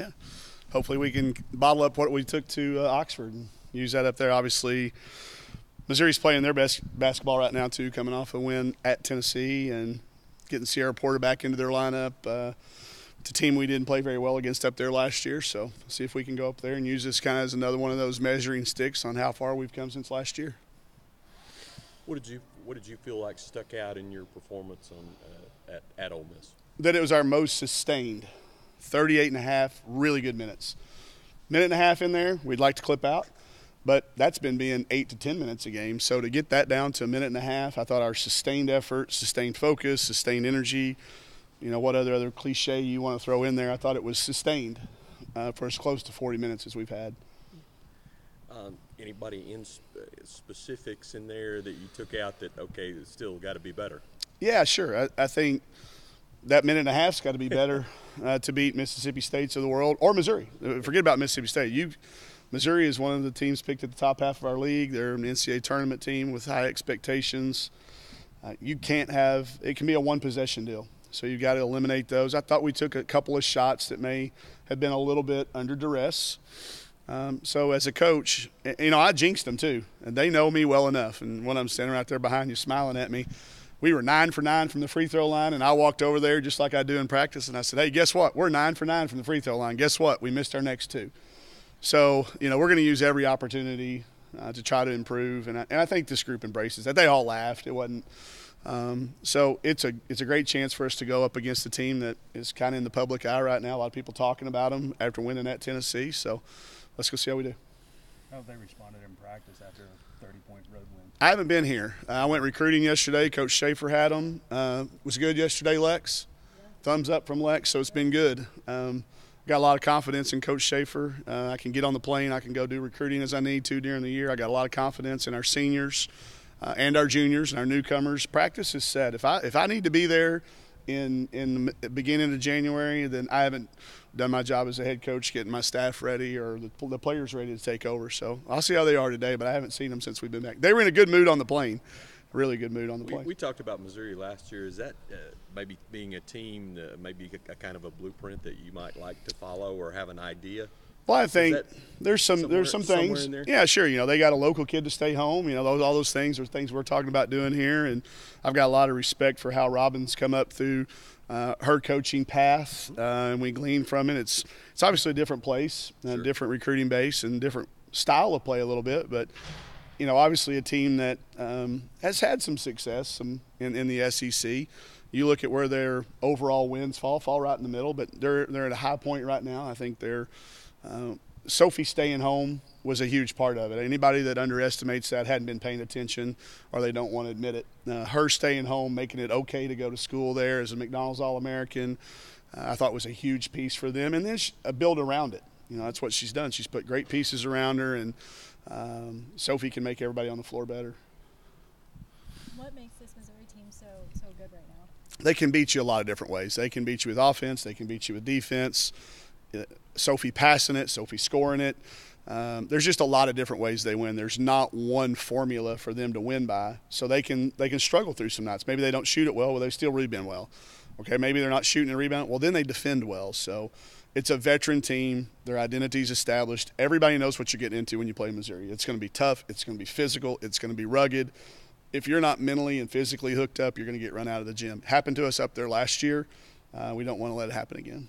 Yeah. Hopefully we can bottle up what we took to Oxford and use that up there. Obviously, Missouri's playing their best basketball right now, too, coming off a win at Tennessee and getting Sierra Porter back into their lineup. It's a team we didn't play very well against up there last year, so see if we can go up there and use this kind of as another one of those measuring sticks on how far we've come since last year. What did you feel like stuck out in your performance on at Ole Miss? That it was our most sustained, 38 and a half really good minutes. Minute and a half in there, we'd like to clip out, but that's been being 8 to 10 minutes a game. So to get that down to a minute and a half, I thought our sustained effort, sustained focus, sustained energy, what other cliche you want to throw in there, I thought it was sustained for as close to 40 minutes as we've had. Anybody in specifics in there that you took out that, okay, it's still got to be better? Yeah, sure. I think that minute and a half's got to be better to beat Mississippi States of the world or Missouri. Forget about Mississippi State. Missouri is one of the teams picked at the top half of our league. They're an NCAA tournament team with high expectations. You can't have – it can be a one-possession deal. So you've got to eliminate those. I thought we took a couple of shots that may have been a little bit under duress. So as a coach, I jinxed them too. And they know me well enough. And when I'm standing right there behind you smiling at me, we were 9 for 9 from the free throw line. And I walked over there just like I do in practice. And I said, hey, guess what? We're 9 for 9 from the free throw line. Guess what? We missed our next 2. So, we're going to use every opportunity to try to improve. And I think this group embraces that. They all laughed. It wasn't. So it's a great chance for us to go up against a team that is kind of in the public eye right now. A lot of people talking about them after winning at Tennessee. So let's go see how we do. How have they responded in practice after a 30-point road win? I haven't been here. I went recruiting yesterday. Coach Schaefer had them. Was good yesterday, Lex? Yeah. Thumbs up from Lex, so it's been good. Got a lot of confidence in Coach Schaefer. I can get on the plane. I can go do recruiting as I need to during the year. I got a lot of confidence in our seniors. And our juniors and our newcomers. Practice is set. If I need to be there in the beginning of January, then I haven't done my job as a head coach, getting my staff ready or the players ready to take over. So I'll see how they are today, but I haven't seen them since we've been back. They were in a good mood on the plane, really good mood on the plane. We talked about Missouri last year. Is that maybe being a team, maybe a kind of a blueprint that you might like to follow or have an idea? Well, I think there's some things. Yeah, sure. They got a local kid to stay home. All those things are things we're talking about doing here. And I've got a lot of respect for how Robin's come up through her coaching path, and we glean from it. It's obviously a different place, a different recruiting base, and different style of play a little bit. But obviously a team that has had some success in the SEC. You look at where their overall wins fall right in the middle, but they're at a high point right now. I think they're. Sophie staying home was a huge part of it. Anybody that underestimates that hadn't been paying attention or they don't want to admit it. Her staying home, making it okay to go to school there as a McDonald's All-American, I thought was a huge piece for them. And then build around it. That's what she's done. She's put great pieces around her, and Sophie can make everybody on the floor better. What makes this Missouri team so good right now? They can beat you a lot of different ways. They can beat you with offense. They can beat you with defense. Sophie passing it, Sophie scoring it. There's just a lot of different ways they win. There's not one formula for them to win by. So they can struggle through some nights. Maybe they don't shoot it well, they still rebound well. Okay, maybe they're not shooting and rebound. Well, then they defend well. So it's a veteran team. Their identity's established. Everybody knows what you're getting into when you play Missouri. It's going to be tough. It's going to be physical. It's going to be rugged. If you're not mentally and physically hooked up, you're going to get run out of the gym. Happened to us up there last year. We don't want to let it happen again.